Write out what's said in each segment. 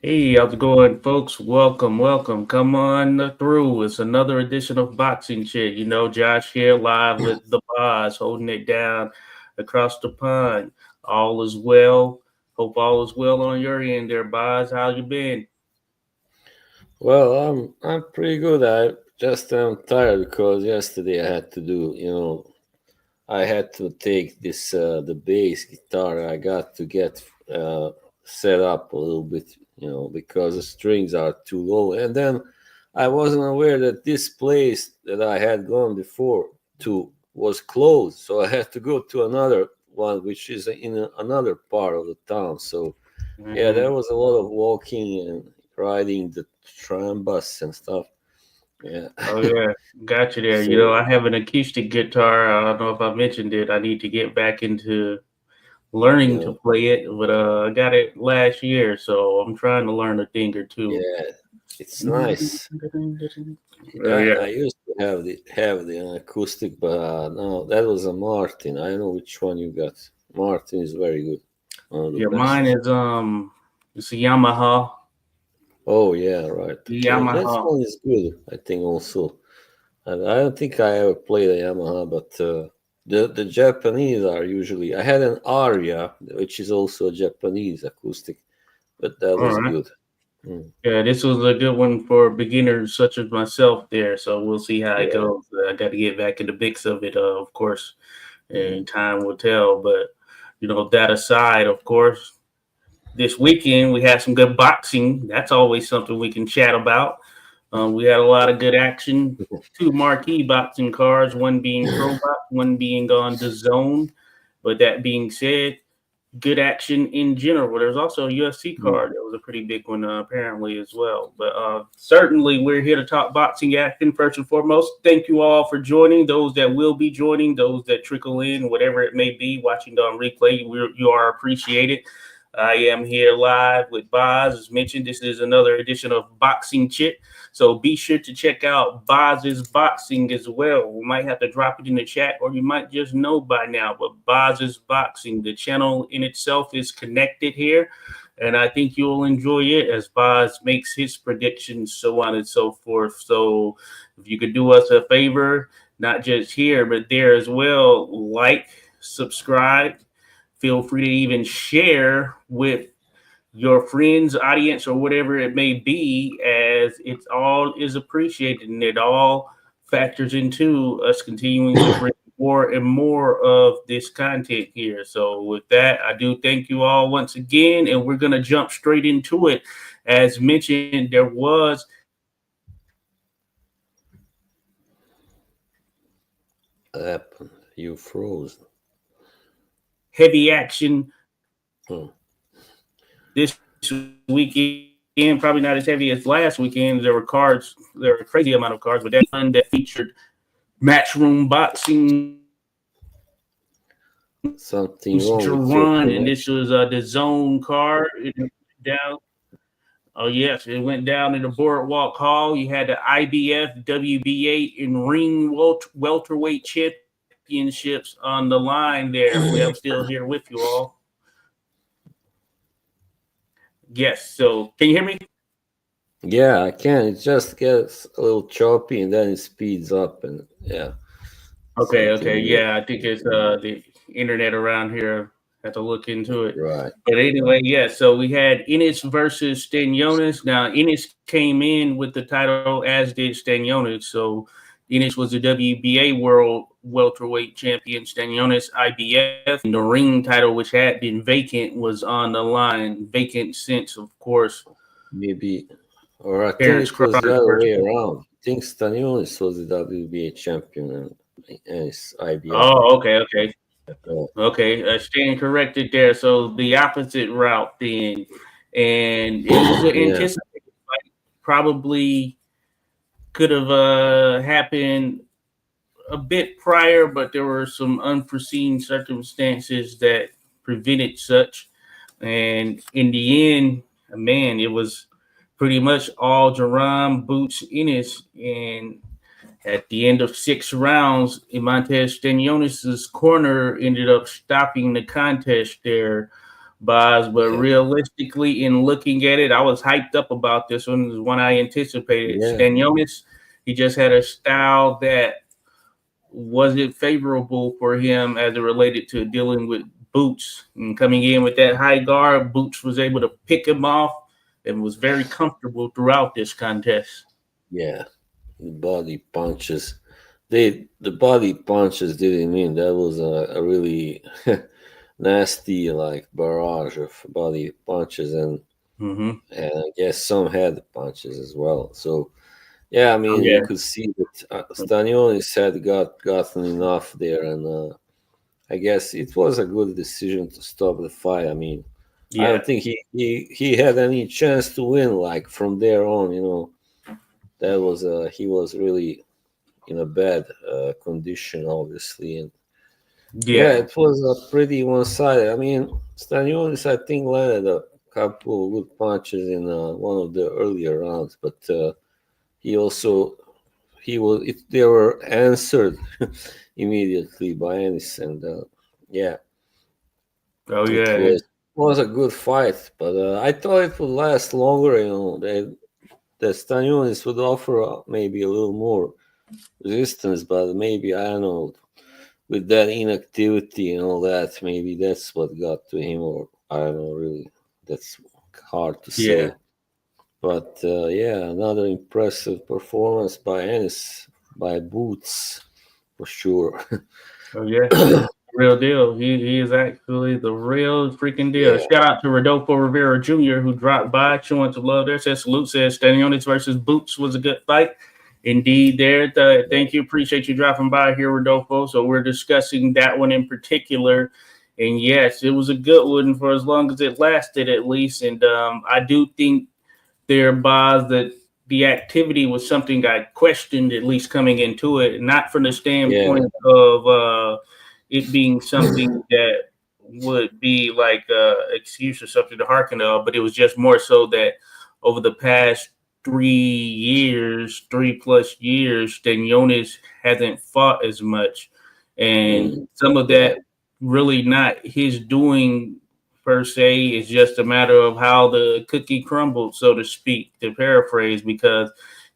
Hey, how's it going, folks? Welcome. Come on through. It's another edition of Boxing Chit. Josh here live with the boss, holding it down across the pond. All is well. Hope all is well on your end there, boss. How you been? Well, I'm pretty good. I just am tired because yesterday I had to do, I had to take this the bass guitar. I got to get set up a little bit, because the strings are too low. And then I wasn't aware that this place that I had gone before to was closed, so I had to go to another one, which is in another part of the town. So yeah, Hmm. there was a lot of walking and riding the tram bus and stuff. Yeah. Oh yeah, got you there. So I have an acoustic guitar. I don't know if I mentioned it. I need to get back into learning to yeah, play it, but I got it last year, so I'm trying to learn a thing or two. yeah, it's nice. Yeah. I used to have the acoustic, but no, that was a Martin. I don't know which one you got. Martin is very good. One of the Yeah, mine best. is it's a Yamaha. Oh yeah, right. Yeah, that Yamaha. one is good. I think also. And I don't think I ever played a Yamaha, but the Japanese are usually. I had an Aria, which is also a Japanese acoustic, but that All was right. good. Mm, Yeah, this was a good one for beginners such as myself there. So we'll see how it yeah. goes. I got to get back in the mix of it, of course, Mm. and time will tell. But that aside, of course, this weekend we had some good boxing. That's always something we can chat about. We had a lot of good action. Two marquee boxing cards, one being ProBox, one being on the Zone. But that being said, good action in general. There's also a UFC Mm. card that was a pretty big one, apparently, as well. But certainly, we're here to talk boxing action first and foremost. Thank you all for joining. Those that will be joining, those that trickle in, whatever it may be, watching on replay, you are appreciated. I am here live with Boz. As mentioned, this is another edition of Boxing Chit. So be sure to check out Boz's Boxing as well. We might have to drop it in the chat, or you might just know by now. But Boz's Boxing, the channel in itself is connected here. And I think you'll enjoy it as Boz makes his predictions, so on and so forth. So if you could do us a favor, not just here, but there as well, like, subscribe, feel free to even share with your friends, audience, or whatever it may be, as it's all is appreciated and it all factors into us continuing to bring more and more of this content here. So, with that, I do thank you all once again, and we're going to jump straight into it. As mentioned, there was What happened? You froze. heavy action Oh, this weekend. Probably not as heavy as last weekend. There were cards, there were a crazy amount of cards, but that one that featured Matchroom Boxing, something wrong with your Jaron, and this connection. was the Zone card. It went down. Oh yes, it went down in the Boardwalk Hall. You had the IBF, WBA, and Ring welterweight championships on the line there. We I'm still here with you all. Yes. So can you hear me? Yeah, I can. It just gets a little choppy and then it speeds up and yeah, Okay, something weird. yeah. I think it's the internet around here. Have to look into it. Right. But anyway, yeah. So we had Ennis versus Stanionis. Now Ennis came in with the title, as did Stanionis. So Ennis was the WBA World Welterweight Champion. Stanionis IBF, and the ring title, which had been vacant, was on the line. Vacant since, of course, Maybe, or I think Terrence it was the Crawford's other first. way around. I think Stanionis was the WBA champion and it's IBF. Oh, okay. Oh, Okay, stand corrected there. So the opposite route then, and it was an yeah. anticipated fight. Probably could have happened a bit prior, but there were some unforeseen circumstances that prevented such. And in the end, man, it was pretty much all Jaron Boots Ennis. And at the end of 6 rounds, Eimantas Stanionis' corner ended up stopping the contest there. buys, but Yeah, realistically, in looking at it, I was hyped up about this one. It was one I anticipated. yeah, Stanionis, he just had a style that wasn't favorable for him as it related to dealing with Boots and coming in with that high guard. Boots was able to pick him off and was very comfortable throughout this contest. yeah. The body punches. The body punches didn't mean that was a really nasty like barrage of body punches, Mm-hmm. and I guess some head punches as well. So yeah, I Oh mean you yeah, could see that Stanionis had gotten enough there, and I guess it was a good decision to stop the fight. I mean, I yeah, don't think he had any chance to win. Like from there on, that was he was really in a bad condition, obviously, and yeah, yeah. it was a pretty one-sided. I mean, Stanionis, I think, landed a couple of good punches in one of the earlier rounds, but he also they were answered immediately by Ennis, and yeah, Oh it yeah, was a good fight, but I thought it would last longer. That Stanionis would offer maybe a little more resistance, but maybe I don't know, with that inactivity and all that, maybe that's what got to him, or I don't know, really, that's hard to yeah. say. But yeah, another impressive performance by Ennis, by Boots, for sure. Oh yeah. Real deal. He is actually the real freaking deal. Yeah, Shout out to Rodolfo Rivera Jr. who dropped by, showing some love there. Says salute. Says Stanionis versus Boots was a good fight. Indeed, there. yeah, Thank you. Appreciate you dropping by here, Rodolfo. So we're discussing that one in particular. And yes, it was a good one for as long as it lasted, at least. And I do think there buys that the activity was something I questioned, at least coming into it, not from the yeah, standpoint of it being something that would be like excuse or something to hearken of, but it was just more so that over the past 3 years, 3 plus years, Stanionis hasn't fought as much, and mm, some of yeah, that really not his doing per se. It's just a matter of how the cookie crumbled, so to speak, to paraphrase, because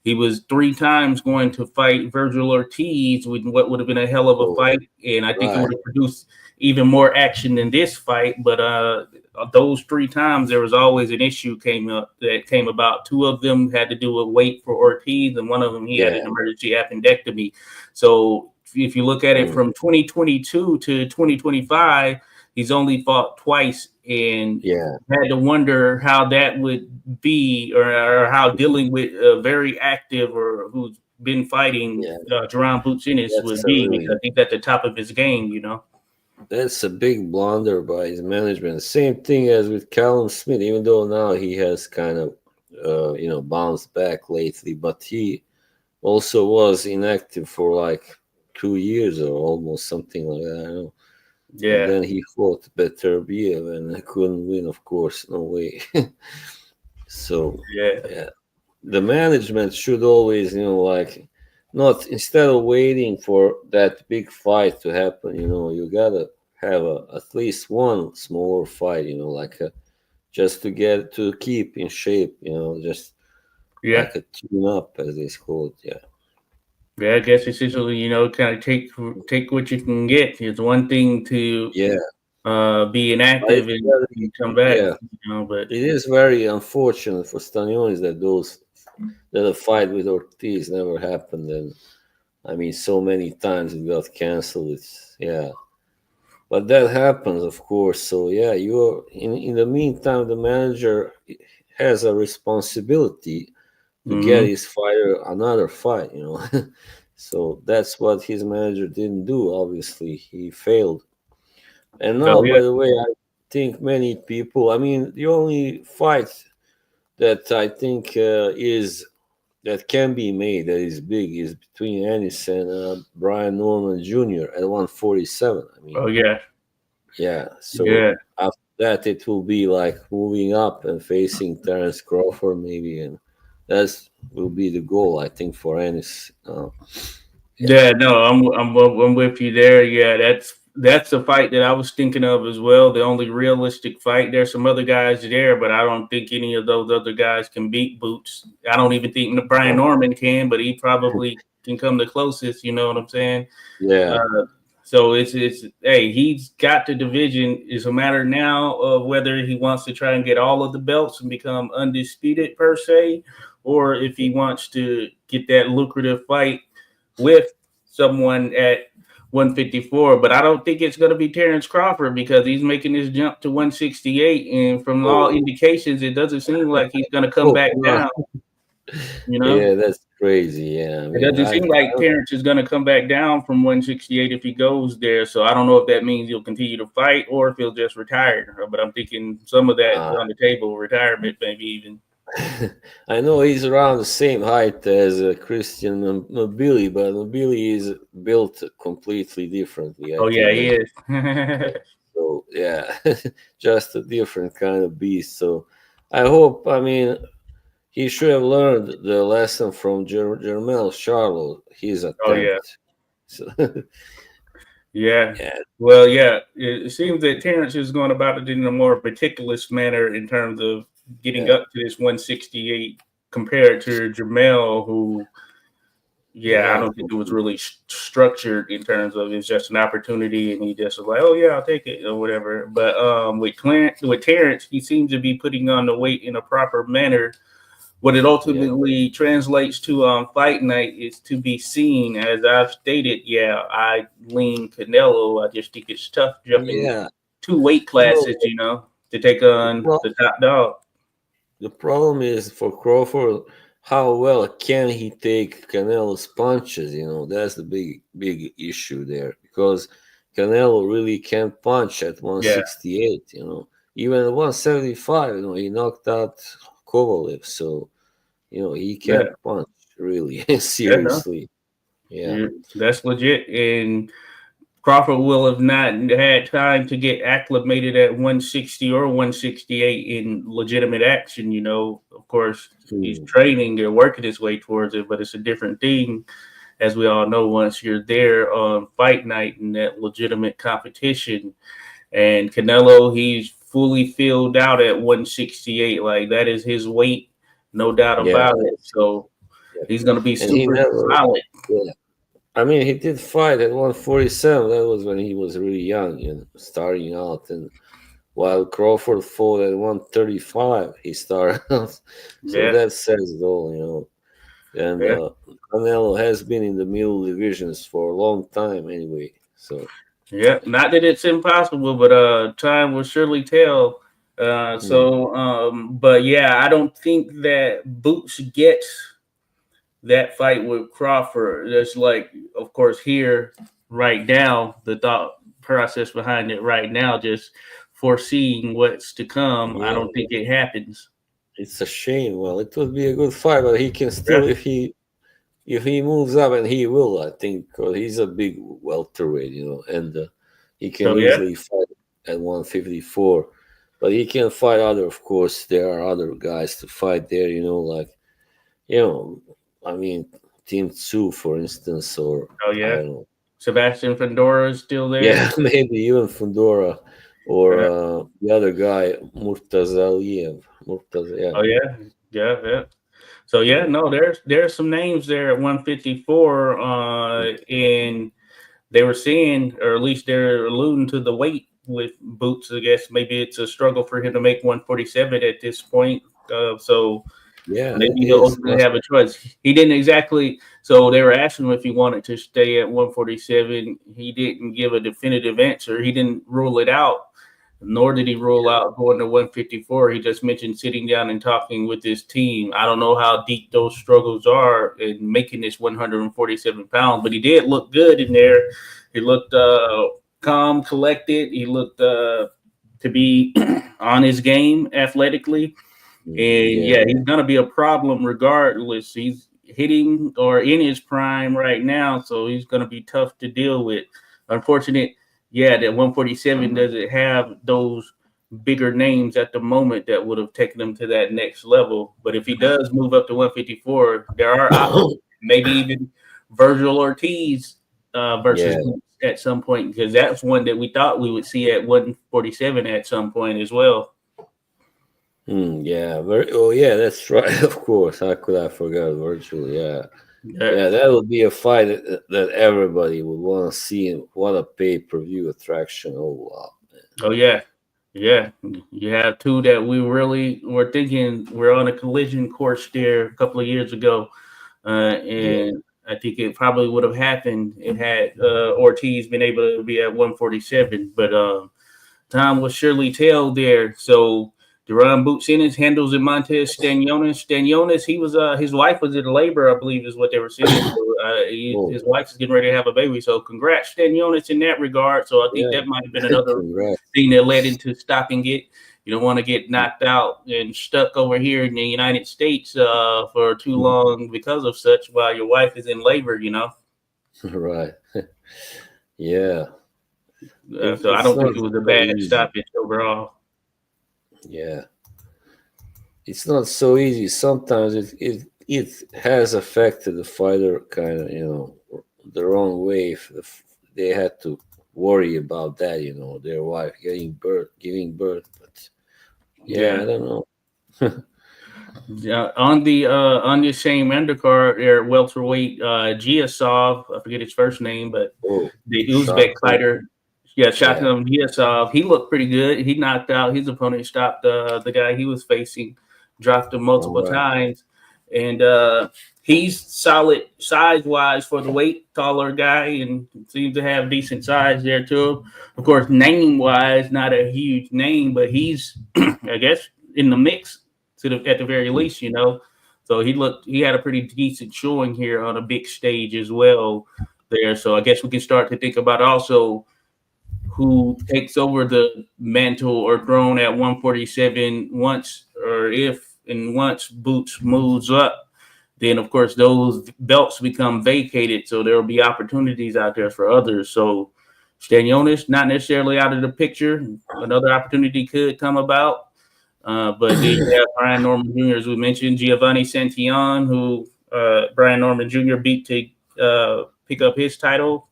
he was 3 times going to fight Virgil Ortiz with what would have been a hell of a oh, fight, and I think it right, would have produced even more action than this fight. But those 3 times, there was always an issue came about. 2 of them had to do with weight for Ortiz, and one of them he had yeah, an emergency appendectomy. So if you look at it mm, from 2022 to 2025, he's only fought twice, and yeah, had to wonder how that would be, or how dealing with a very active or who's been fighting yeah. Jaron Boots Ennis That's would a be, because really he's at the top of his game. That's a big blunder by his management. Same thing as with Callum Smith, even though now he has kind of, bounced back lately, but he also was inactive for like 2 years or almost something like that. I don't know. And Yeah, then he fought Beterbiev and couldn't win, of course, no way. So, yeah, yeah, the management should always, like, not instead of waiting for that big fight to happen, you gotta have at least one smaller fight, like just to get to keep in shape, just yeah. like a tune up, as they call it. Yeah, Yeah, I guess essentially, kind of take what you can get. It's one thing to yeah, be but inactive and come back, yeah, but it is very unfortunate for Stanionis that a fight with Ortiz never happened, and I mean, so many times it got canceled. It's yeah, but that happens, of course. So yeah, you're in the meantime, the manager has a responsibility to get mhm. his fighter another fight. So that's what his manager didn't do. Obviously, he failed. And now, Oh by yeah, the way, I think many people. I mean, the only fight that I think is that can be made that is big is between Ennis and Brian Norman Jr. at 147. I mean, oh yeah, yeah. So yeah. after that, it will be like moving up and facing Terence Crawford maybe, and that's will be the goal I think for Ennis. Yeah, Yeah, no, I'm with you there. Yeah, That's a fight that I was thinking of as well. The only realistic fight. There's some other guys there, but I don't think any of those other guys can beat Boots. I don't even think Brian Norman can, but he probably can come the closest. You know what I'm saying? Yeah. So it's hey, he's got the division. It's a matter now of whether he wants to try and get all of the belts and become undisputed per se, or if he wants to get that lucrative fight with someone at 154. But I don't think it's going to be Terrence Crawford because he's making this jump to 168, and from all indications, it doesn't seem like he's going to come back down. You know? Yeah, that's crazy. Yeah, It doesn't seem like Terrence is going to come back down from 168 if he goes there. So I don't know if that means he'll continue to fight or if he'll just retire. But I'm thinking some of that on the table, retirement maybe even. I know he's around the same height as Christian Nobili, but Nobili is built completely differently. He is. So yeah, just a different kind of beast. So I hope. I mean, he should have learned the lesson from Jermel Charlo. His attempt. So, yeah. Well, yeah. It seems that Terrence is going about it in a more meticulous manner in terms of getting up to this 168 compared to Jermel, who, I don't think it was really structured in terms of it's just an opportunity and he just was like, oh, yeah, I'll take it or whatever. But with Terrence, he seems to be putting on the weight in a proper manner. What it ultimately translates to fight night is to be seen. As I've stated, I lean Canelo. I just think it's tough jumping 2 weight classes, to take on the top dog. The problem is for Crawford, how well can he take Canelo's punches? That's the big issue there because Canelo really can't punch at 168. Even at 175, he knocked out Kovalev, so he can't punch really seriously. Yeah, that's legit. And Crawford will have not had time to get acclimated at 160 or 168 in legitimate action. Of course, he's training and working his way towards it, but it's a different thing, as we all know, once you're there on fight night and that legitimate competition. And Canelo, he's fully filled out at 168. Like, that is his weight, no doubt about it. So he's going to be super solid. Yeah. I mean, he did fight at 147. That was when he was really young, starting out. And while Crawford fought at 135, he started out. So that says it all, And Canelo has been in the middle divisions for a long time anyway. So not that it's impossible, but time will surely tell. But I don't think that Boots gets that fight with Crawford. That's like, of course, here right now, the thought process behind it right now, just foreseeing what's to come. I don't think it happens. It's a shame. Well, it would be a good fight, but he can still, if he moves up, and he will, I think, because he's a big welterweight, and he can easily fight at 154. But he can fight of course, there are other guys to fight there, I mean, Team 2, for instance, or I don't know. Sebastian Fundora is still there. Yeah, maybe even Fundora or the other guy, Murtazaliev. So there's some names there at 154, and they were saying, or at least they're alluding to the weight with Boots. I guess maybe it's a struggle for him to make 147 at this point. Maybe he'll ultimately have a choice. He didn't exactly. So they were asking him if he wanted to stay at 147. He didn't give a definitive answer. He didn't rule it out, nor did he rule out going to 154. He just mentioned sitting down and talking with his team. I don't know how deep those struggles are in making this 147 pounds, but he did look good in there. He looked calm, collected. He looked to be on his game athletically. And he's going to be a problem regardless. He's hitting or in his prime right now, so he's going to be tough to deal with. Unfortunate, that 147 doesn't have those bigger names at the moment that would have taken him to that next level. But if he does move up to 154, there are options. Maybe even Virgil Ortiz versus at some point, because that's one that we thought we would see at 147 at some point as well. Yeah, yeah, that's right. Of course, how could I forget virtual? Yeah, that would be a fight that everybody would want to see. And what a pay-per-view attraction! Oh wow! Oh yeah, yeah. You have two that we really were thinking were on a collision course there a couple of years ago, and I think it probably would have happened. It had Ortiz been able to be at 147, but time will surely tell there. So Jaron boots Ennis, handles Eimantas Stanionis. Stanionis, he was his wife was in labor, I believe, is what they were saying. So, his wife is getting ready to have a baby. So congrats, Stanionis, in that regard. So I think that might have been another thing that led into stopping it. You don't want to get knocked out and stuck over here in the United States for too long because of such while your wife is in labor, you know. Right. Yeah. So I don't think it was a bad stoppage overall. Yeah, it's not so easy. Sometimes it has affected the fighter kind of, the wrong way. If they had to worry about that, their wife giving birth. But I don't know. On the same undercard there, welterweight Giasov, I forget his first name, but the Uzbek fighter. Yeah, Shakhtar Giasov. He looked pretty good. He knocked out his opponent, stopped the guy he was facing, dropped him multiple times. And he's solid size-wise for the weight, taller guy, and seems to have decent size there too. Of course, name-wise, not a huge name, but he's, I guess, in the mix at the very least, So he had a pretty decent showing here on a big stage as well there. So I guess we can start to think about also who takes over the mantle or throne at 147 once Boots moves up. Then, of course, those belts become vacated, so there will be opportunities out there for others. So Stanionis, not necessarily out of the picture. Another opportunity could come about. But then you have Brian Norman Jr., as we mentioned, Giovanni Santillan, who Brian Norman Jr. beat to pick up his title.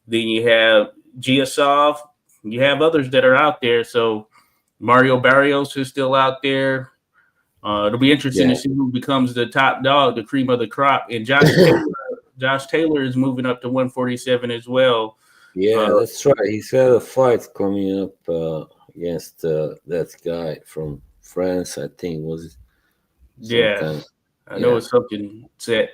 Then you have Giasov. You have others that are out there. So Mario Barrios is still out there. It'll be interesting to see who becomes the top dog, the cream of the crop. And Josh Taylor is moving up to 147 as well. Yeah, that's right. He's got a fight coming up against that guy from France, I think, was it? I know it's something set.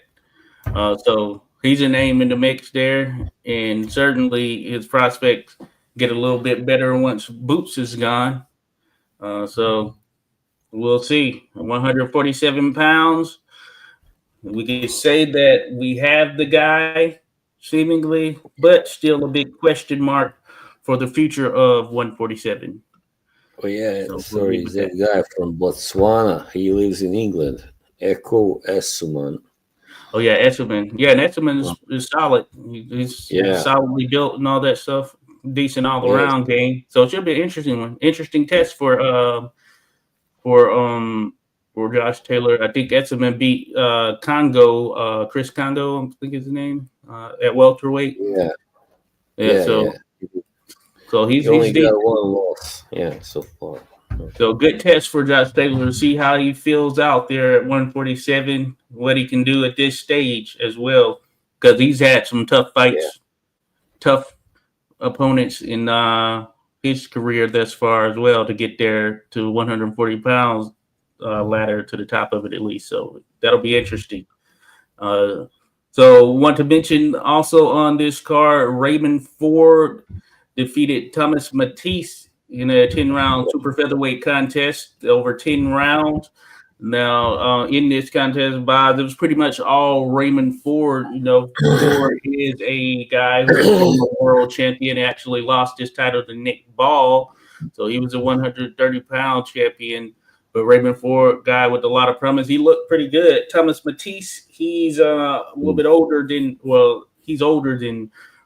So he's a name in the mix there, and certainly his prospects get a little bit better once Boots is gone. So we'll see. 147 pounds. We can say that we have the guy, seemingly, but still a big question mark for the future of 147. Oh, yeah. Sorry, that guy from Botswana. He lives in England. Eko Essuman. Oh, yeah, Essuman. Yeah, and Essuman is solid. He's solidly built and all that stuff. Decent all-around game. So it should be an interesting one. Interesting test for Josh Taylor. I think Essuman beat Congo, Chris Congo, I think is his name, at welterweight. So he's only got one loss. Yeah, so far. So good test for Josh Taylor to see how he feels out there at 147, what he can do at this stage as well, because he's had some tough fights, tough opponents in his career thus far as well to get there to 140 pounds ladder to the top of it at least. So that'll be interesting. So want to mention also on this card, Raymond Ford defeated Thomas Matias in a 10-round super featherweight contest over 10 rounds. Now, in this contest, Bob, it was pretty much all Raymond Ford. Ford is a guy who's a world champion, actually lost his title to Nick Ball. So he was a 130-pound champion. But Raymond Ford, guy with a lot of promise, he looked pretty good. Thomas Matias, he's a little bit older than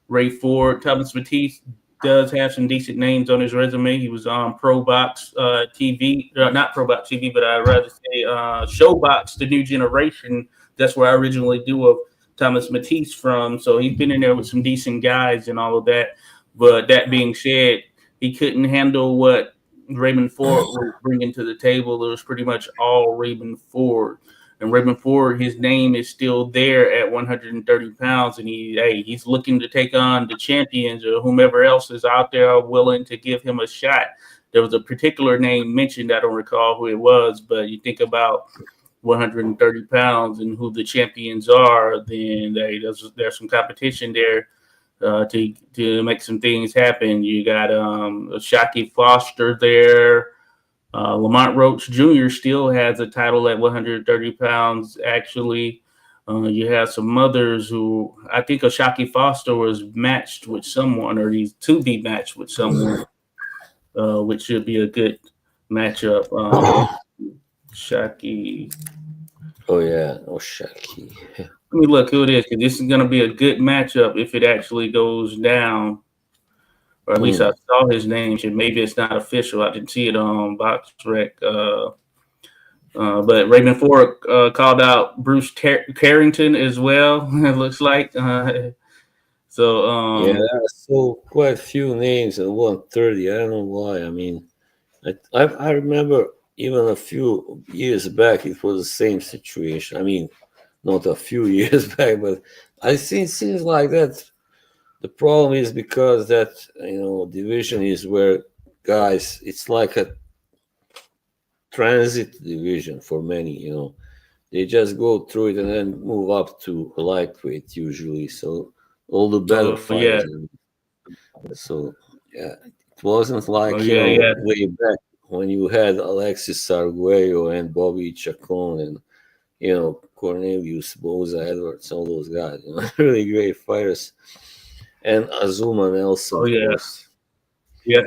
Ray Ford. Thomas Matias does have some decent names on his resume. He was on ProBox TV, not ProBox TV, but I'd rather say Showbox, the new generation. That's where I originally Thomas Matisse from. So he's been in there with some decent guys and all of that. But that being said, he couldn't handle what Raymond Ford was bringing to the table. It was pretty much all Raymond Ford. And Raymond Ford, his name is still there at 130 pounds, and he's looking to take on the champions or whomever else is out there willing to give him a shot. There was a particular name mentioned. I don't recall who it was, but you think about 130 pounds and who the champions are, then there's some competition there to make some things happen. You got Shockey Foster there. Lamont Roach Jr. still has a title at 130 pounds, actually. You have some others who I think Shockey Foster was matched with someone, or he's to be matched with someone, which should be a good matchup. Shockey. Oh, yeah. Oh, Shockey. Let me look who it is, because this is going to be a good matchup if it actually goes down. Or at least I saw his name. Maybe it's not official. I didn't see it on BoxRec. But Raymond Ford called out Bruce Carrington as well, it looks like. Yeah, so quite a few names at 130. I don't know why. I mean, I remember even a few years back, it was the same situation. I mean, not a few years back, but I think it seems like that. The problem is because that, division is where guys, it's like a transit division for many, they just go through it and then move up to a lightweight usually. So all the better fighters. Yeah. So yeah, it wasn't like way back when you had Alexis Arguello and Bobby Chacon and Cornelius Boza Edwards, all those guys, really great fighters. And Azuma Nelson. Oh, yeah. Of course. Yeah.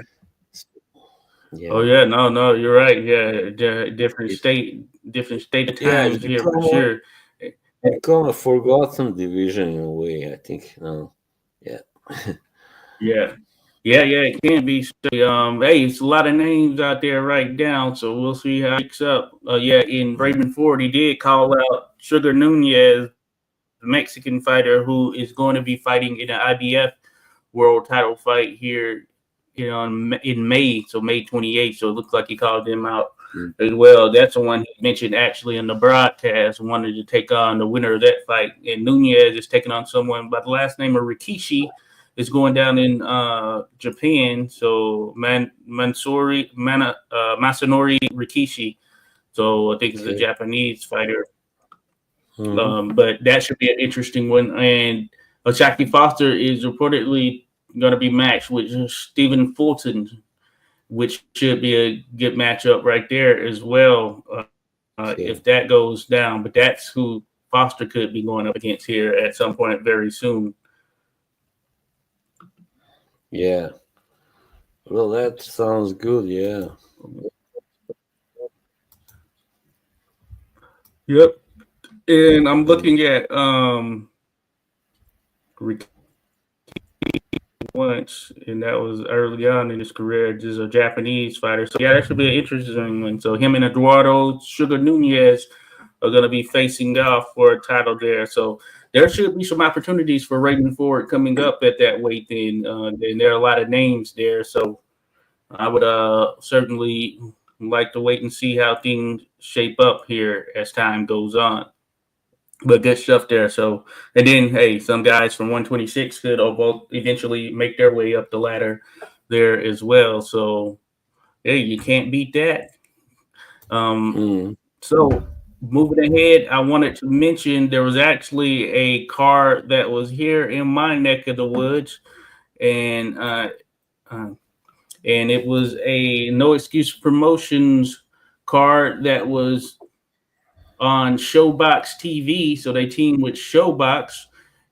Yeah. Oh, yeah. No, you're right. Yeah. Different state of times here for sure. It's become a forgotten division in a way, I think. No. Yeah. Yeah. It can be. Hey, it's a lot of names out there right now, so we'll see how it picks up. In Raymond Ford, he did call out Sugar Nunez, the Mexican fighter who is going to be fighting in an IBF world title fight here, in May, so May 28th. So it looks like he called him out as well. That's the one he mentioned actually in the broadcast, wanted to take on the winner of that fight. And Nunez is taking on someone by the last name of Rikishi. Is going down in Japan. So Masanori Rikishi. So I think it's a Japanese fighter. But that should be an interesting one. And Shockey Foster is reportedly going to be matched with Stephen Fulton, which should be a good matchup right there as well, if that goes down. But that's who Foster could be going up against here at some point very soon. Yeah. Well, that sounds good. Yeah. Yep. And I'm looking at once, and that was early on in his career, just a Japanese fighter. So yeah, that should be an interesting one. So him and Eduardo Sugar Nunez are going to be facing off for a title there. So there should be some opportunities for Raymond Ford coming up at that weight. Then there are a lot of names there. So I would certainly like to wait and see how things shape up here as time goes on. But good stuff there. So, and then, hey, some guys from 126 could both eventually make their way up the ladder there as well. So, hey, you can't beat that. So, moving ahead, I wanted to mention there was actually a card that was here in my neck of the woods, and it was a No Excuse Promotions card that was on Showbox TV. So they teamed with Showbox,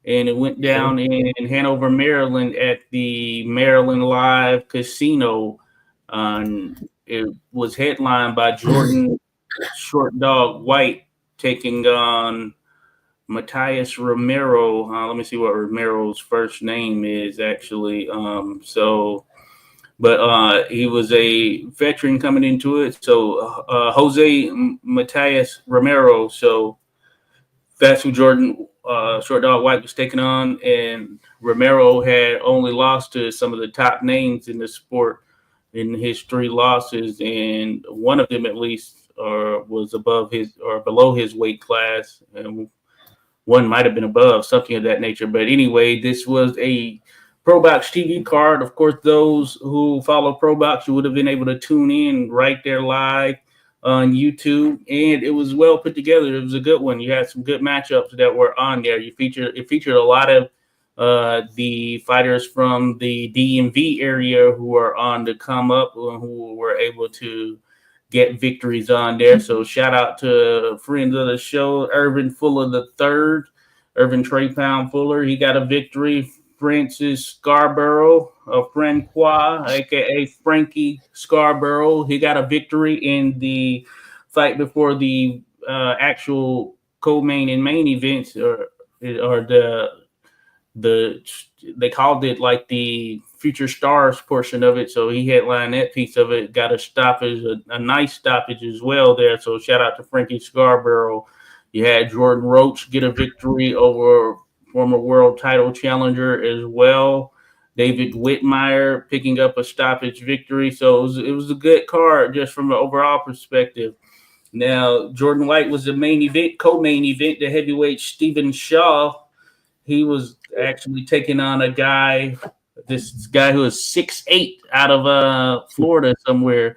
and it went down in Hanover, Maryland at the Maryland Live Casino. It was headlined by Jordan Shortdog White taking on Matias Romero. Let me see what Romero's first name is actually. But he was a veteran coming into it. So Jose Matias Romero. So that's who Jordan Shortdog White was taking on, and Romero had only lost to some of the top names in the sport in his 3 losses, and one of them at least was above his or below his weight class, and one might have been above, something of that nature. But anyway, this was a ProBox TV card. Of course, those who follow ProBox, you would have been able to tune in right there live on YouTube, and it was well put together. It was a good one. You had some good matchups that were on there. It featured a lot of the fighters from the DMV area who are on the come up, who were able to get victories on there. So shout out to friends of the show, Irvin Fuller the third, Irvin Trey Pound Fuller. He got a victory. Francis Scarborough of Francois, aka Frankie Scarborough. He got a victory in the fight before the actual co-main and main events, or they called it like the Future Stars portion of it. So he headlined that piece of it, got a stoppage, a nice stoppage as well there. So shout out to Frankie Scarborough. You had Jordan Roach get a victory over former world title challenger as well. David Whitmire picking up a stoppage victory. So it was a good card just from an overall perspective. Now, Jordan White was the main event, co-main event, the heavyweight Stephen Shaw. He was actually taking on this guy who is 6'8" out of Florida somewhere,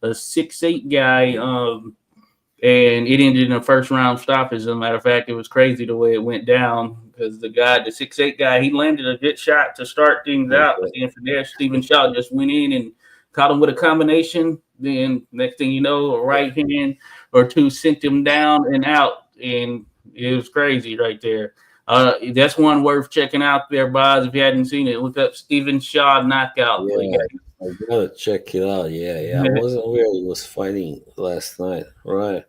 a 6'8" guy. And it ended in a first round stoppage. As a matter of fact, it was crazy the way it went down because the 6'8" guy, he landed a good shot to start things out. But then from there, Stephen Shaw just went in and caught him with a combination. Then next thing you know, a right hand or two sent him down and out. And it was crazy right there. That's one worth checking out there, Boz. If you hadn't seen it, look up Stephen Shaw knockout. Yeah, I gotta check it out. Yeah. I wasn't aware he was fighting last night. Right.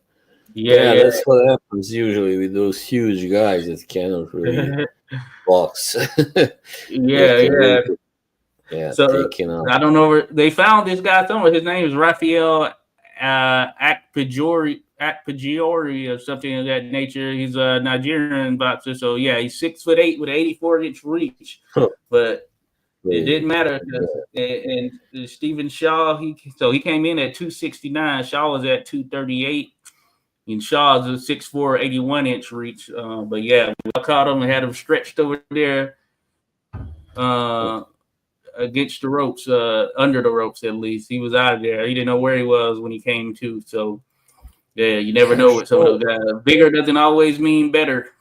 Yeah, that's what happens usually with those huge guys that cannot really box. Yeah. So taking out. I don't know. They found this guy somewhere. His name is Raphael Akpajori or something of that nature. He's a Nigerian boxer. So yeah, he's 6'8" with an 84-inch reach. But it didn't matter. And Stephen Shaw, he came in at 269. Shaw was at 238. And Shaw's a 6'4", 81-inch reach. But yeah, I caught him and had him stretched over there against the ropes, under the ropes at least. He was out of there. He didn't know where he was when he came to. So yeah, you never know what some of those guys. Bigger doesn't always mean better.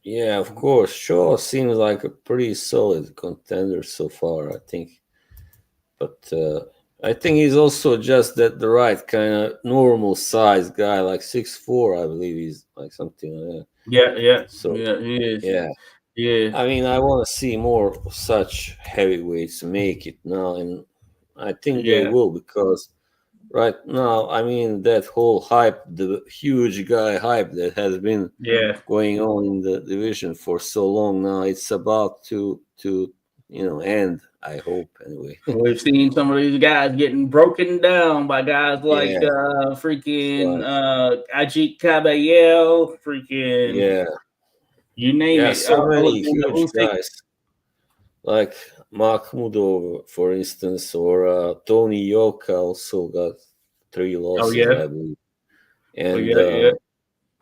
Yeah, of course. Shaw seems like a pretty solid contender so far, I think. But I think he's also just the right kind of normal size guy, like 6'4", I believe he's like something like that. Yeah. So yeah, he is. Yeah. I mean, I want to see more of such heavyweights make it now, and I think they will, because right now, I mean, that whole hype, the huge guy hype that has been going on in the division for so long now, it's about to end. I hope, anyway. We've seen some of these guys getting broken down by guys like Ajit Caballel, you name it. So many huge guys like Makhmudov, for instance, or Tony Yoka also got 3 losses, I believe. And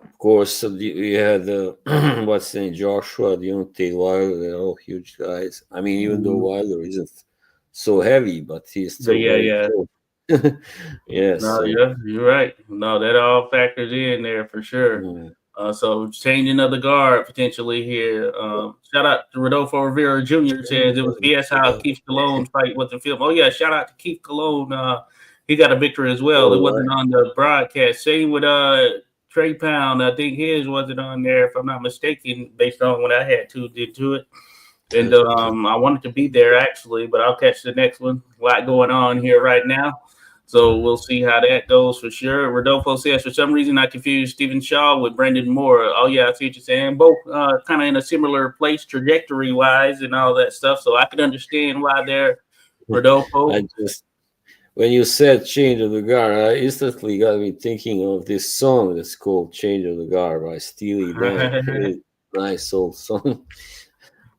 of course, we had what's his name, Joshua, Deontay Wilder. They're all huge guys. I mean, even though Wilder isn't so heavy, but he's still cool. You're right. No, that all factors in there for sure. So changing of the guard potentially here. Shout out to Rodolfo Rivera Jr. says it was BS how Keith Cologne's fight wasn't filmed. Oh yeah, shout out to Keith Cologne. He got a victory as well. It wasn't on the broadcast. Same with Trey Pound. I think his wasn't on there, if I'm not mistaken, based on what I had did to it. And I wanted to be there actually, but I'll catch the next one. A lot going on here right now. So we'll see how that goes for sure. Rodolfo says, for some reason, I confused Stephen Shaw with Brendan Moore. Oh, yeah, I see what you're saying. Both kind of in a similar place trajectory-wise and all that stuff. So I can understand why they're Rodolfo. When you said Change of the Guard, I instantly got me thinking of this song that's called Change of the Guard by Steely Dan. nice old song.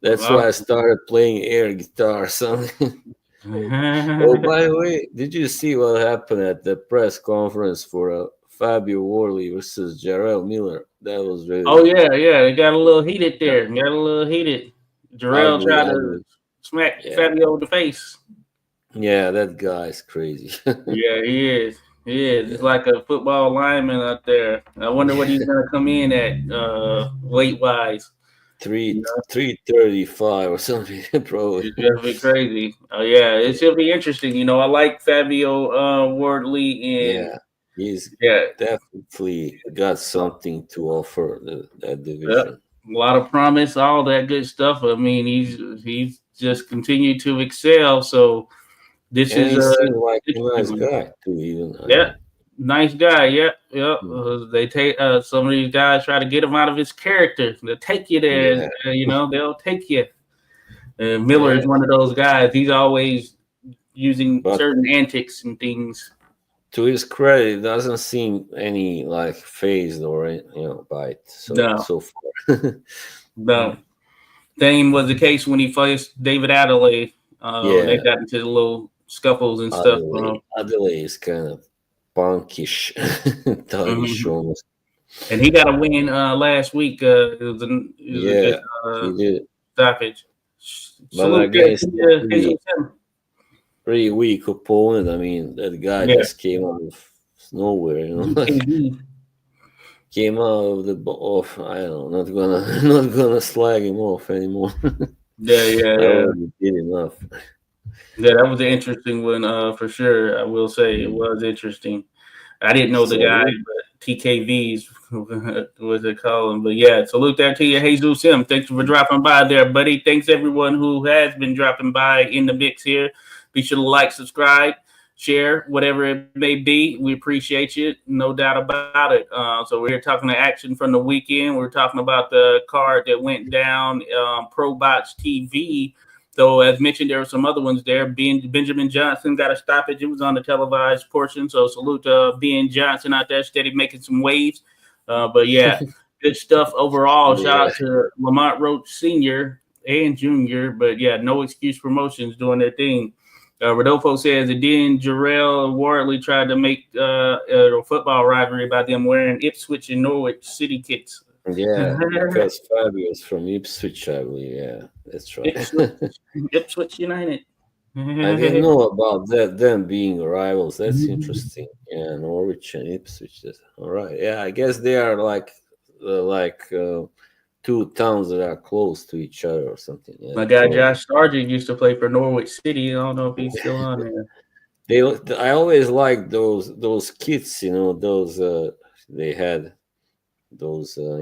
That's why I started playing air guitar, son. Oh, by the way, did you see what happened at the press conference for Fabio Worley versus Jarrell Miller? That was really Oh yeah, they got a little heated there. Got a little heated. Jarrell tried to smack Fabio in the face. Yeah, that guy's crazy. Yeah, he is. He is. It's like a football lineman out there. I wonder what he's gonna come in at weight wise. 335 or something, probably. It's gonna be crazy. Oh yeah, it should be interesting. You know, I like Fabio Wardley, and he's definitely got something to offer that division. A lot of promise, all that good stuff. I mean, he's just continued to excel. So this and is like a nice guy too. Even nice guy. Yep. They take some of these guys try to get him out of his character. They'll take you there. They'll take you. Miller is one of those guys. He's always using certain antics and things. To his credit, it doesn't seem any like phased or bite. So far. No. Same was the case when he faced David Adelaide. They got into the little scuffles and stuff. Adelaide is kind of punkish, almost. And he got a win last week. It was a good he did stoppage. But I guess pretty weak opponent. I mean, that guy just came out of nowhere, came out of the off. I don't know, not gonna slag him off anymore. Yeah. Did enough. Yeah, that was an interesting one for sure. I will say it was interesting. I didn't know the guy, but TKVs was they call him. But yeah, salute that to you, Jesus Sim. Thanks for dropping by there, buddy. Thanks everyone who has been dropping by in the mix here. Be sure to like, subscribe, share, whatever it may be. We appreciate you, no doubt about it. So we're here talking the action from the weekend. We're talking about the card that went down, ProBox TV. So as mentioned, there were some other ones there. Benjamin Johnson got a stoppage. It was on the televised portion. So salute to Ben Johnson out there, steady making some waves. But yeah, good stuff overall. Shout out to Lamont Roach Sr. and Jr. But yeah, no excuse promotions doing their thing. Rodolfo says that then Jarrell Wardley tried to make a football rivalry by them wearing Ipswich and Norwich City kits. Yeah, because Fabio is from Ipswich, I believe. Yeah, that's right. Ipswich United. I didn't know about them being rivals. That's interesting. Yeah, Norwich and Ipswich. All right. Yeah, I guess they are like two towns that are close to each other or something. Yeah, my guy Josh Sargent used to play for Norwich City. I don't know if he's still on there. I always liked those kits. Those they had. Those the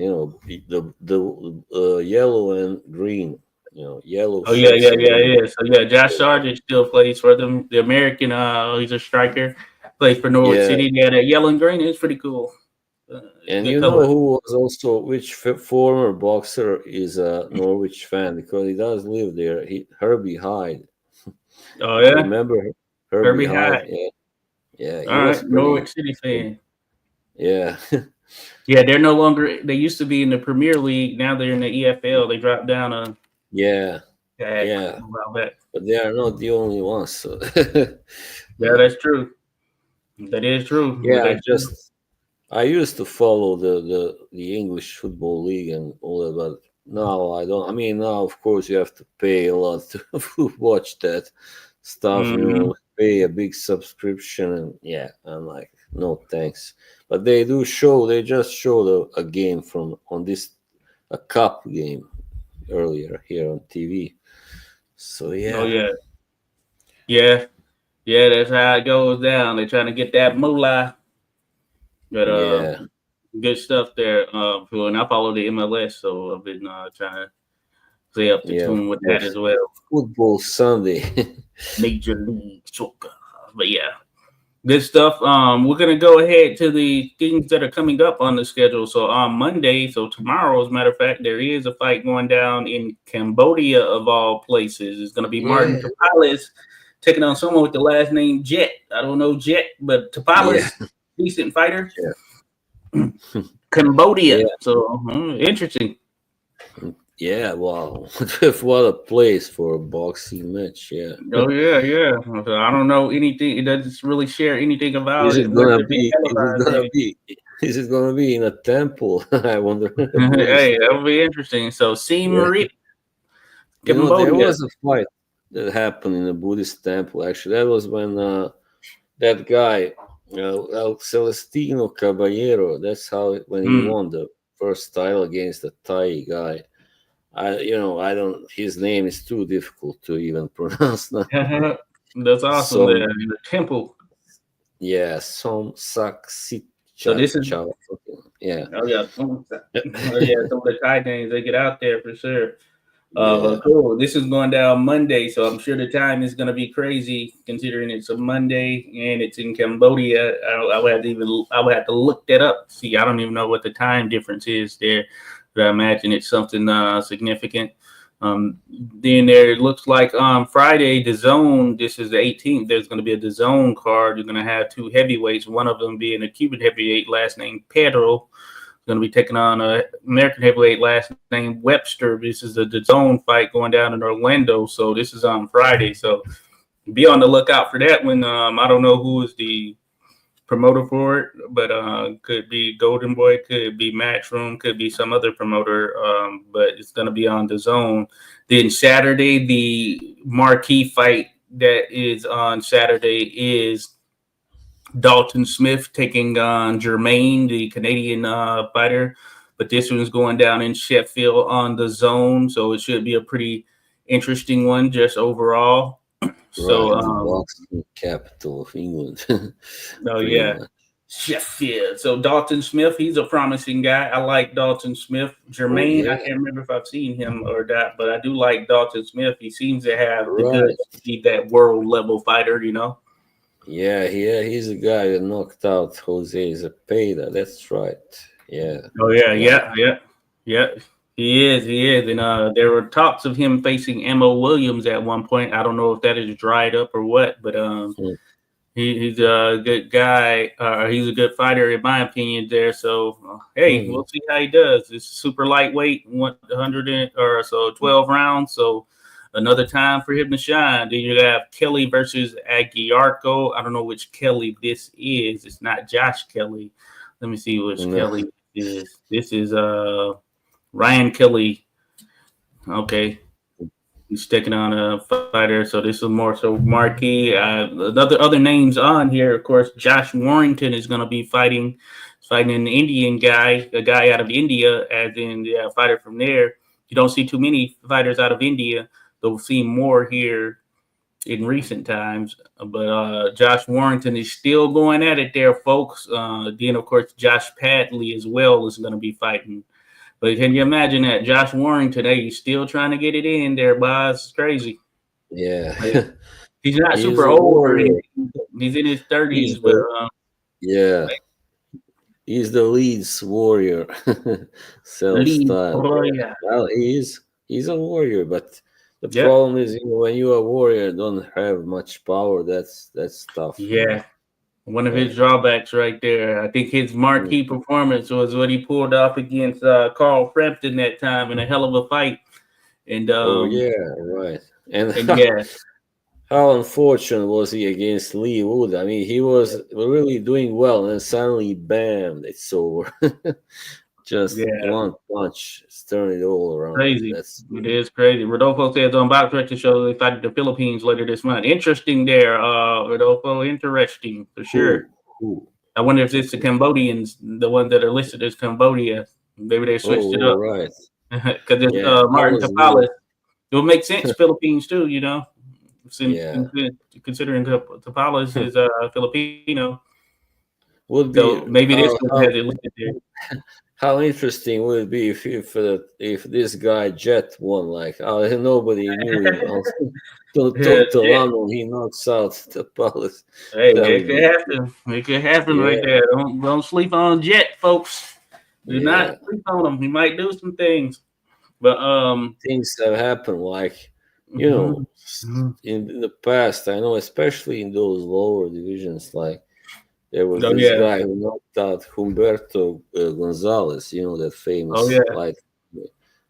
yellow and green, yellow. Oh yeah. So yeah, Josh Sargent still plays for them. The American, he's a striker, plays for Norwich City. Yeah, that yellow and green is pretty cool. And you know who was also which former boxer is a Norwich fan because he does live there. Herbie Hyde. Oh yeah, remember Herbie Hyde? Yeah. All right, Norwich City fan. Yeah. Yeah, they're no longer. They used to be in the Premier League. Now they're in the EFL. They dropped down a. Yeah. But they are not the only ones. So. Yeah, that's true. That is true. Yeah, I used to follow the English Football League and all that, but now I don't. I mean, now of course you have to pay a lot to watch that stuff. Mm-hmm. Pay a big subscription, and I'm like, no thanks. But they do show. They just showed a game a cup game earlier here on TV. So yeah. Oh yeah. That's how it goes down. They're trying to get that moolah. But good stuff there. And I follow the MLS, so I've been trying to stay up to tune with that as well. Football Sunday, Major League Soccer. But yeah. Good stuff. We're going to go ahead to the things that are coming up on the schedule. So on Monday, so tomorrow, as a matter of fact, there is a fight going down in Cambodia, of all places. It's going to be Martin Tapales taking on someone with the last name Jet. I don't know Jet, but Tapales, decent fighter. Yeah. Cambodia. Yeah. So interesting. Yeah, wow. What a place for a boxing match. Yeah. Oh yeah, yeah. So I don't know anything. It doesn't really share anything Is about it. it Whether gonna it be be? Is it televised or gonna anything. be? Is it gonna be in a temple? I wonder. A Buddhist Hey, that would be interesting. So Siem temple. Reap, There Cambodia. was a fight that happened in a Buddhist temple. Actually, that was when that guy, El Celestino Caballero. That's how when he Mm. won the first title against the Thai guy. I don't. His name is too difficult to even pronounce now. That's awesome there Some, in the temple. yeah, some sak sit So cha this is cha. Yeah, oh yeah, oh yeah, some of the Thai names they get out there for sure. yeah, But cool. This is going down Monday, so I'm sure the time is going to be crazy considering it's a Monday and it's in Cambodia. I would have to look that up. See, I don't even know what the time difference is there, but I imagine it's something significant. Then there looks like on Friday, the zone. This is the 18th. There's going to be a the zone card. You're going to have two heavyweights. One of them being a Cuban heavyweight, last name Pedro, going to be taking on a American heavyweight last name Webster. This is the zone fight going down in Orlando. So this is on Friday. So be on the lookout for that one. I don't know who is the promoter for it, but could be Golden Boy, could be Matchroom, could be some other promoter. But it's going to be on the zone. Then Saturday, the marquee fight that is on Saturday is Dalton Smith taking on Jermaine, the Canadian fighter. But this one's going down in Sheffield on the zone, so it should be a pretty interesting one just overall. So, right. The boxing capital of England, oh pretty yeah, much. Sheffield. So Dalton Smith, he's a promising guy. I like Dalton Smith. Oh Jermaine, I yeah, can't remember if I've seen him or not, but I do like Dalton Smith. He seems to have the right. goods to be that world level fighter, you know. Yeah. He's the guy that knocked out Jose Zepeda. That's right. Yeah, Oh yeah, yeah. yeah. He is, and there were talks of him facing Mo Williams at one point. I don't know if that is dried up or what, but Hmm. he's a good guy. He's a good fighter in my opinion. There, so hey, Hmm. we'll see how he does. It's super lightweight, 100 or so, 12 rounds. So another time for him to shine. Then you have Kelly versus Aguiarco. I don't know which Kelly this is. It's not Josh Kelly. Let me see which No. Kelly is. This is Ryan Kelly. Okay, he's taking on a fighter. So this is more so marquee. Other names on here, of course. Josh Warrington is going to be fighting an Indian guy, a guy out of India, as in the fighter from there. You don't see too many fighters out of India. They'll see more here in recent times. But Josh Warrington is still going at it there, folks. Then, of course, Josh Padley as well is going to be fighting. But can you imagine that? Josh Warrington, hey, he's still trying to get it in there, boss. It's crazy. Yeah. Like, he's not He's super a old or warrior. anything. He's in his He's 30s, but the yeah. like, He's the Leeds warrior. Self lead. style. Oh, Yeah. yeah. Well, he's a warrior, but the Yep. problem is, when you're a warrior, don't have much power. That's tough. Yeah. One of Yeah. his drawbacks right there. I think his Mm. marquee performance was what he pulled off against Carl Frampton that time in a hell of a fight. And Oh yeah, right. And and yeah, how unfortunate was he against Lee Wood? I mean, he was really doing well, and then suddenly, bam, it's over. Just yeah. one punch, turn it all around. Crazy. That's It is crazy. Rodolfo says on Box Director Show they fight the Philippines later this month. Interesting there, Rodolfo. Interesting for sure. cool, cool. I wonder if it's the Cambodians, the ones that are listed as Cambodia. Maybe they switched it Oh, all up right. because it's Yeah, I Martin was a Tapales. It would make sense, Philippines too. You know, yeah. considering Tapales is Filipino, Would be so maybe this one how has it listed there. how interesting would it be if this guy Jet won? Like, nobody knew him. Yeah, To yeah. London, he knocks out the Palace. Hey, That it would could be happen. It could happen right yeah, there. Don't sleep on Jet, folks. Do yeah. not sleep on him. He might do some things. But Things have happened. Like, you mhm, know, in the past, I know, especially in those lower divisions, like. There was oh this yeah, guy who knocked out Humberto Gonzalez, that oh famous yeah, light.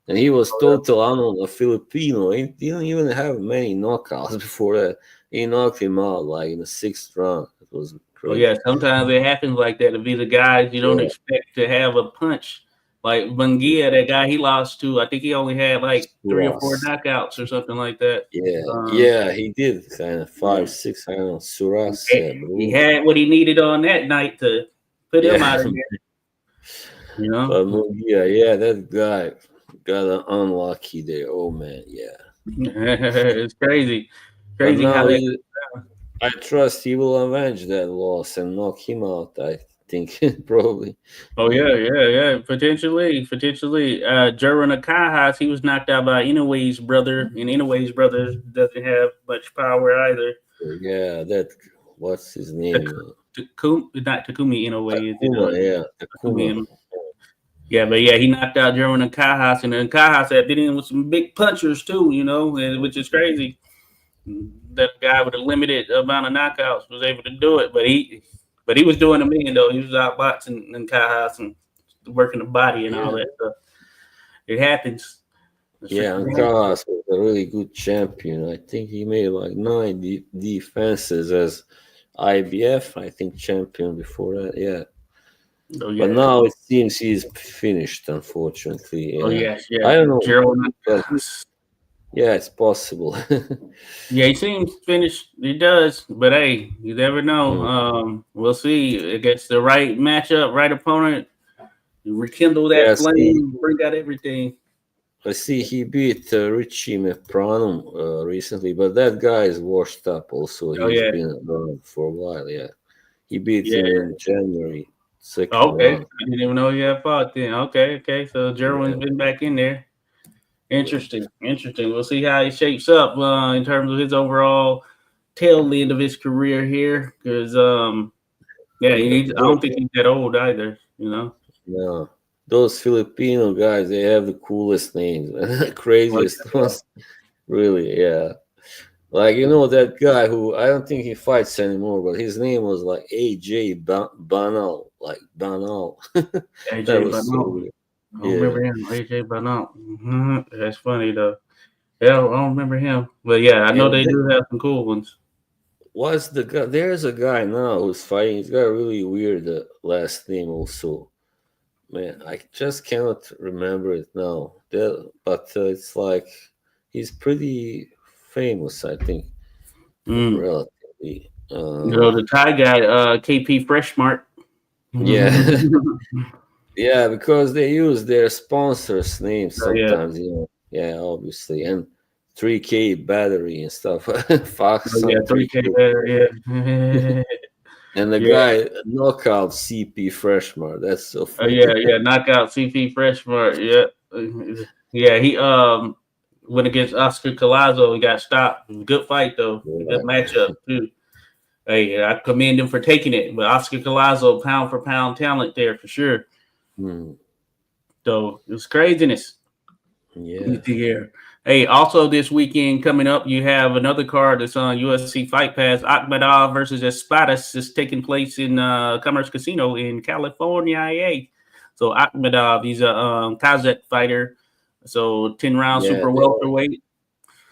And he was total unknown, a Filipino. He didn't even have many knockouts before that. He knocked him out like in the 6th round. It was Oh crazy. yeah, sometimes it happens like that. If these guys you don't Yeah. expect to have a punch, like Bungia, that guy he lost to, I think he only had like 3 or 4 Suras. knockouts or something like that. Yeah, Um, yeah, he did kind of yeah. 5, 6. I don't know. Suras, yeah, He bro. had what he needed on that night to put him Yeah, out of there. You know, but yeah, that guy got unlucky there. Oh man, yeah. it's crazy, But crazy how now that. I trust he will avenge that loss and knock him out. I think probably. Oh Yeah. yeah, potentially. Jaron Akahas, he was knocked out by Inouye's brother, and Inouye's brother doesn't have much power either. Yeah, that what's his name? Not Takumi Inoue, is it? Takuma, yeah, Takumi Takuma. Inoue. Yeah, but yeah, he knocked out Jaron Akahas, and then Akahas had did in with some big punchers too, which is crazy. That guy with a limited amount of knockouts was able to do it, but he was doing a million though. He was out boxing and Kahas and working the body and all Yeah, that stuff. It happens. yeah, and Carlos was a really good champion. I think he made like 9 defenses as IBF, I think, champion before that. Yeah. Oh But yeah. now it seems he's finished, unfortunately. Oh Yeah. yes, yeah. I don't know. Gerald. But yeah, it's possible. Yeah, he seems finished. He does, but hey, you never know. Mm. We'll see. Against the right matchup, right opponent, you rekindle that Yeah, see, flame, bring out everything. I see he beat Richie Mepranum recently, but that guy is washed up also. Oh He's yeah, been around for a while, yeah. He beat yeah. him in January, second Oh, okay, round. I didn't even know he had fought then. Okay. So Gerwin's Yeah. been back in there. Interesting. We'll see how he shapes up in terms of his overall tail end of his career here. Because yeah, I don't think he's that old either. No, those Filipino guys, they have the coolest names, Like, craziest ones. Really, yeah. Like that guy who I don't think he fights anymore, but his name was like AJ Banal, like Banal. That AJ was so Bernal. weird. I don't Yeah. remember him. AJ Bernal. That's funny though. Yeah, I don't remember him. But yeah, I know And they do have some cool ones. what's the guy? There's a guy now who's fighting. He's got a really weird last name also. Man, I just cannot remember it now. But it's like he's pretty famous, I think, Mm. relatively. The Thai guy, KP Freshmart. Yeah, yeah, because they use their sponsors' names Oh, yeah. sometimes. Yeah, obviously, and 3K battery and stuff. Fox Oh, yeah, on 3K 3K. better, yeah. And the Yeah. guy knockout CP Freshmart. That's so Oh funny. yeah. Knockout CP Freshmart. Yeah. Yeah, he went against Oscar Collazo. He got stopped. It was a good fight though. A good Yeah. matchup too. Hey, I commend him for taking it. But Oscar Collazo, pound for pound talent there for sure. Hmm. So it was craziness. Let me Yeah. see here. Hey, also this weekend coming up, you have another card that's on UFC Fight Pass. Akhmadov versus Espadas is taking place in Commerce Casino in California, IA. So Akhmadov, he's a Kazakh fighter. So 10-round Yeah. super welterweight.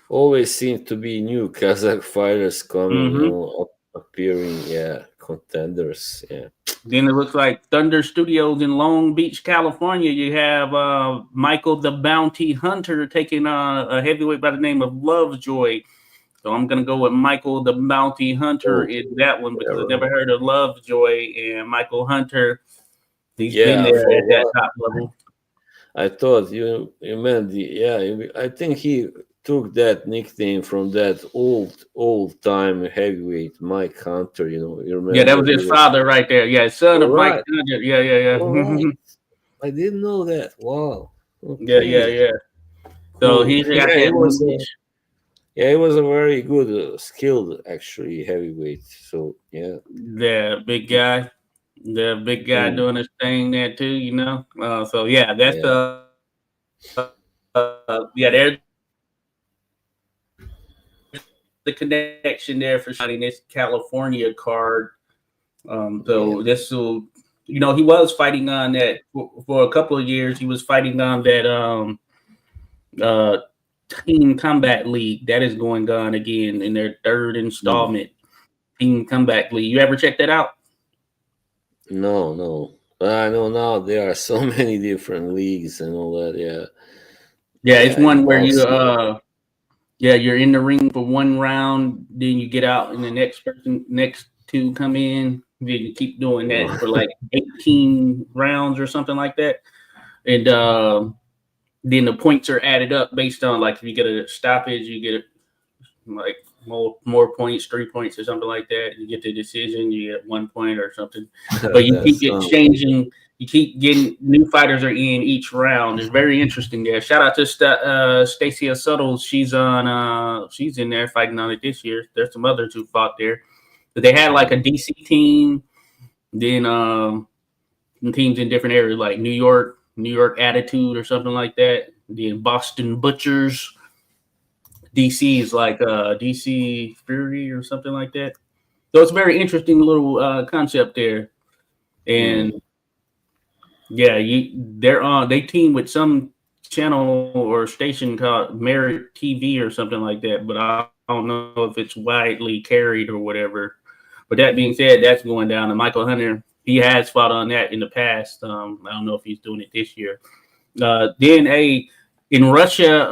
Always seem to be new Kazakh fighters coming, Mm-hmm. appearing. Yeah. Contenders. Yeah. Then it looks like Thunder Studios in Long Beach, California. You have Michael the Bounty Hunter taking on a heavyweight by the name of Lovejoy. So I'm gonna go with Michael the Bounty Hunter Oh, in that one because yeah, I never right. heard of Lovejoy and Michael Hunter. He's been Yeah, there for a at that while. top level. I thought you meant I think he took that nickname from that old time heavyweight Mike Hunter. You Yeah, that remember was he his was father right there. Yeah, son all of Mike right, Hunter. Yeah. all right. I didn't know that. Wow. Okay. Yeah. So Cool. he's got Yeah, he that was. lineage. Yeah, he was a very good, skilled actually heavyweight. So yeah. The big guy. The big guy Mm, doing his thing there too. So yeah, that's yeah. there's the connection there for signing this California card. Yeah. So this will, he was fighting on that for a couple of years. He was fighting on that uh, Team Combat League. That is going on again in their third installment. Team Comeback League. You ever check that out? No. But I know now there are so many different leagues and all that. Yeah. Yeah, it's Yeah, in one where you boxing. you're in the ring for one round, then you get out and the next two come in. Then you keep doing that for like 18 rounds or something like that. And then the points are added up based on like if you get a stoppage, you get like more points, 3 points or something like that. You get the decision, you get 1 point or something. But you keep That's exchanging. You keep getting new fighters are in each round. It's very interesting there. Shout out to Stacia Suttles. She's on. She's in there fighting on it this year. There's some others who fought there. But they had like a DC team, then teams in different areas like New York Attitude or something like that. Then Boston Butchers. DC is like DC Fury or something like that. So it's a very interesting little concept there. And yeah, they team with some channel or station called Merit TV or something like that, but I don't know if it's widely carried or whatever. But that being said, that's going down. And Michael Hunter, he has fought on that in the past. I don't know if he's doing it this year. Then in Russia,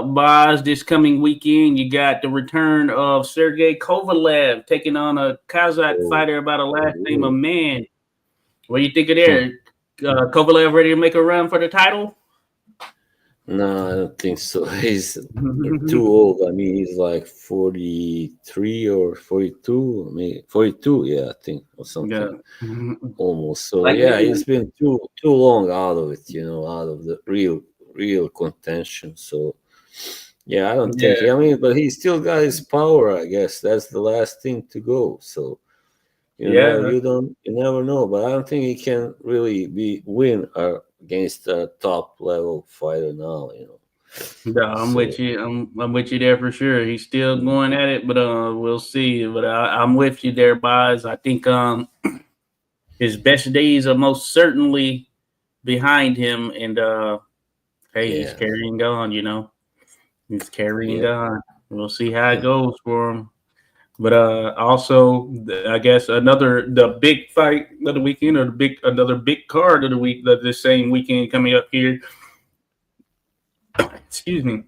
Boz, this coming weekend, you got the return of Sergey Kovalev taking on a Kazakh fighter by the last name of Man. What do you think of there? Kovalev ready to make a run for the title? No, I don't think so. He's too old. I mean, he's like 43 or 42. I mean, 42, yeah, I think, or something. Yeah. Almost. So, Like, yeah, he's been too long out of it, out of the real contention. So, yeah, I don't think. yeah, I mean, but he still got his power, I guess. That's the last thing to go. So, yeah. you never know. But I don't think he can really win against a top level fighter now. No, I'm with So you. I'm with you there for sure. He's still going at it, but we'll see. But I'm with you there, Boz. I think his best days are most certainly behind him, and hey, he's yeah, carrying on. He's carrying yeah, on. We'll see how it goes for him. But also, I guess the big fight of the weekend, or another big card of the week, this same weekend coming up here. Excuse me,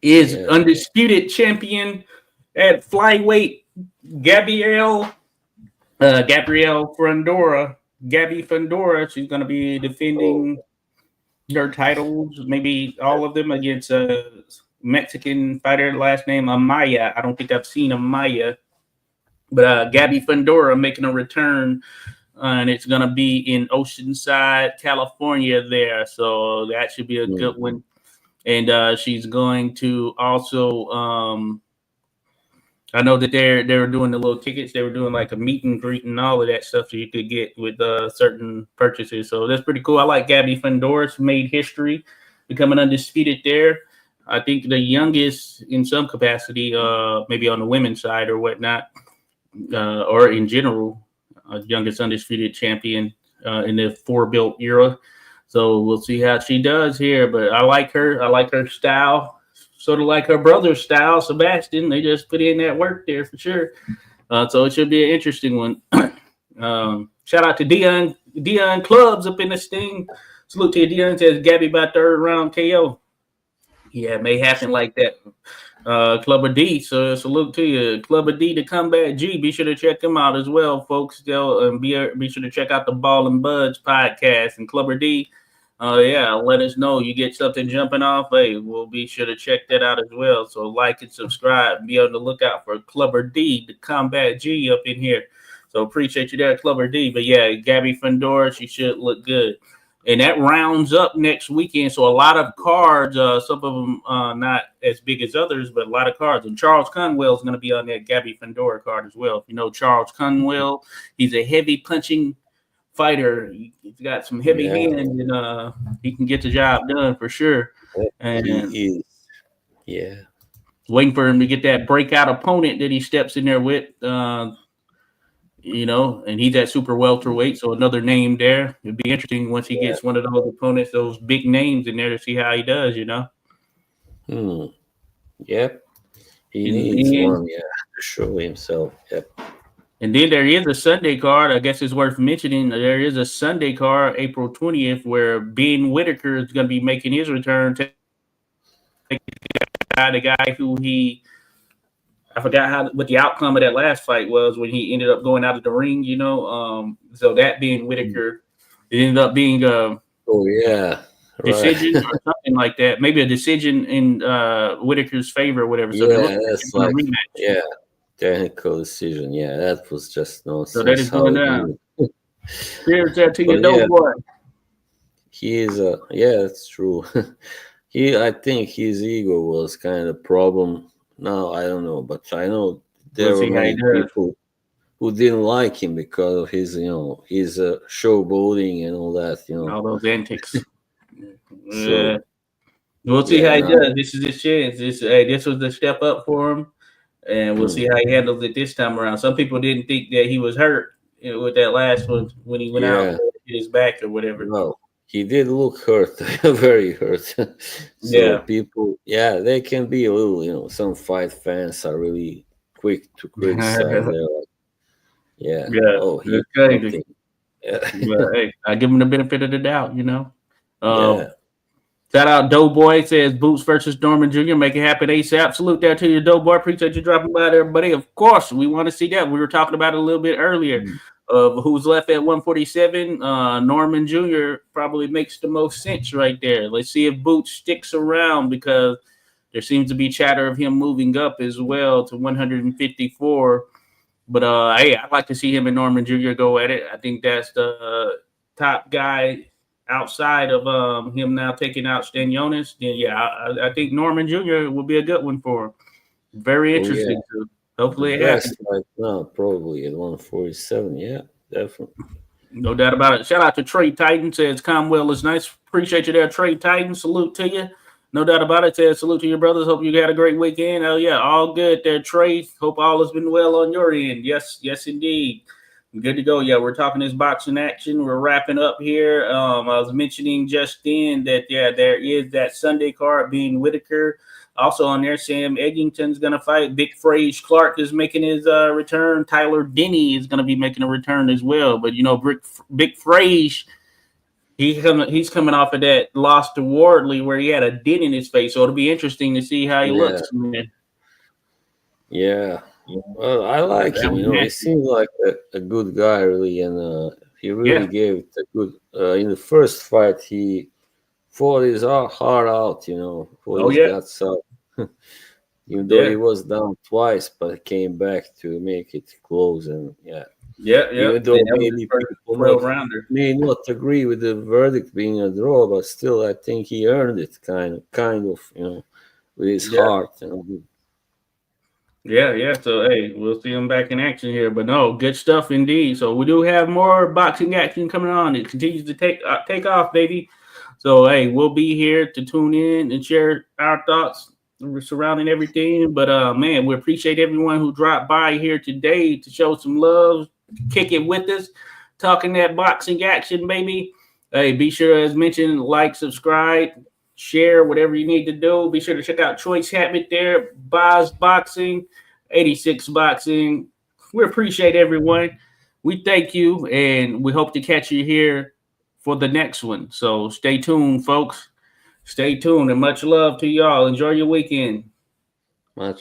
is yeah. undisputed champion at flyweight Gabrielle Fundora. Gabby Fundora. She's going to be Oh, defending her titles, maybe all of them, against a Mexican fighter, last name Amaya. I don't think I've seen Amaya, but Gabby Fundora making a return, and it's going to be in Oceanside, California. There, so that should be a good one. And she's going to also. I know that they were doing the little tickets. They were doing like a meet and greet and all of that stuff, so you could get with certain purchases. So that's pretty cool. I like Gabby Fundora. Made history, becoming undisputed there. I think the youngest in some capacity, maybe on the women's side or whatnot, or in general, youngest undisputed champion in the four belt era. So we'll see how she does here. But I like her. I like her style. Sort of like her brother's style, Sebastian. They just put in that work there for sure. So it should be an interesting one. Shout out to Dion Clubs up in this thing. Salute to you, Dion. Says Gabby by third round KO. Yeah, it may happen like that. Clubber D. So salute to you, Clubber D, the Combat G. Be sure to check them out as well, folks. Be sure to check out the Ball and Buds podcast and Clubber D. Yeah, let us know you get something jumping off. Hey, we'll be sure to check that out as well. So like and subscribe. Be on the lookout for Clubber D, the Combat G, up in here. So appreciate you there, Clubber D. But yeah, Gabby Fundora, she should look good. And that rounds up next weekend. So a lot of cards, some of them not as big as others, but a lot of cards. And Charles Conwell is going to be on that Gabby Fundora card as well. If you know Charles Conwell, he's a heavy punching fighter. He's got some heavy hands, and he can get the job done for sure. And he is. Yeah. waiting for him to get that breakout opponent that he steps in there with. And he's at super welterweight, so another name there. It'd be interesting once he gets one of those opponents, those big names in there, to see how he does. Hmm. Yep. He And needs then, one, yeah, to show himself. Yep. and then there is a Sunday card. I guess it's worth mentioning. There is a Sunday card, April 20th, where Ben Whitaker is going to be making his return. The guy who I forgot what the outcome of that last fight was when he ended up going out of the ring. So that being Whitaker, it ended up being a Oh yeah. Right. decision or something like that. Maybe a decision in Whitaker's favor or whatever. So they're Yeah, looking that's at a like rematch. yeah, technical decision. Yeah, that was just So that is nonsense how going he down. did it. Cheers there to your But dope yeah, boy. he is a yeah, that's true. I think his ego was kind of problem. No, I don't know, but I know We'll there were see how he many does. people who didn't like him because of his, his showboating and all that, All those antics. So We'll see yeah, how he now, does. This is his chance. This was the step up for him, and we'll see mm, how he handles it this time around. Some people didn't think that he was hurt with that last one when he went out yeah, to hit his back or whatever. no, he did look hurt, very hurt. So Yeah. people, yeah, they can be a little, some fight fans are really quick to criticize. They're like, yeah, Yeah, oh, he's that's crazy. nothing. Yeah, But hey, I give him the benefit of the doubt. Uh, yeah. Shout out Doughboy says Boots versus Norman Jr. Make it happen ASAP. Salute there to you, Doughboy. Appreciate you dropping by there, buddy. Of course, we want to see that. We were talking about it a little bit earlier Mm. of who's left at 147. Norman Jr. probably makes the most sense right there. Let's see if Boots sticks around because there seems to be chatter of him moving up as well to 154. But hey, I'd like to see him and Norman Jr. go at it. I think that's the top guy outside of him now taking out Stanionis. Then yeah, I think Norman Jr. will be a good one for him. Very Oh yeah, interesting too. the Hopefully it happens. best right now probably at 147. Yeah, definitely. No doubt about it. Shout out to Trey Titan. Says Comwell is nice. Appreciate you there, Trey Titan. Salute to you. No doubt about it. Says salute to your brothers. Hope you had a great weekend. Oh yeah, all good there, Trey. Hope all has been well on your end. Yes, yes indeed. Good to go. Yeah, we're talking this boxing action. We're wrapping up here. I was mentioning just then that yeah, there is that Sunday card being Whitaker. Also on there, Sam Eggington's going to fight. Big Frage Clark is making his return. Tyler Denny is going to be making a return as well. But Big Frage, he's coming off of that loss to Wardley where he had a dent in his face. So it'll be interesting to see how he Yeah, looks. Man. yeah. Well, I like him. He seems like a good guy, really, and he really Yeah, gave it a good. In the first fight, he fought his heart out, fought oh his yeah, guts out. Even though yeah, he was down twice, but came back to make it close. And yeah, yeah. even though That was his maybe first people 12 rounder. may not agree with the verdict being a draw, but still, I think he earned it, kind of, with his Yeah. heart. Yeah. So hey, we'll see him back in action here. But no, good stuff indeed. So we do have more boxing action coming on. It continues to take off, baby. So hey, we'll be here to tune in and share our thoughts surrounding everything. But man, we appreciate everyone who dropped by here today to show some love, kick it with us, talking that boxing action, baby. Hey, be sure as mentioned, like, subscribe, share, whatever you need to do. Be sure to check out Choice Habit there, Boz Boxing, 86 Boxing. We appreciate everyone. We thank you, and we hope to catch you here for the next one. So stay tuned, folks. Stay tuned, and much love to y'all. Enjoy your weekend.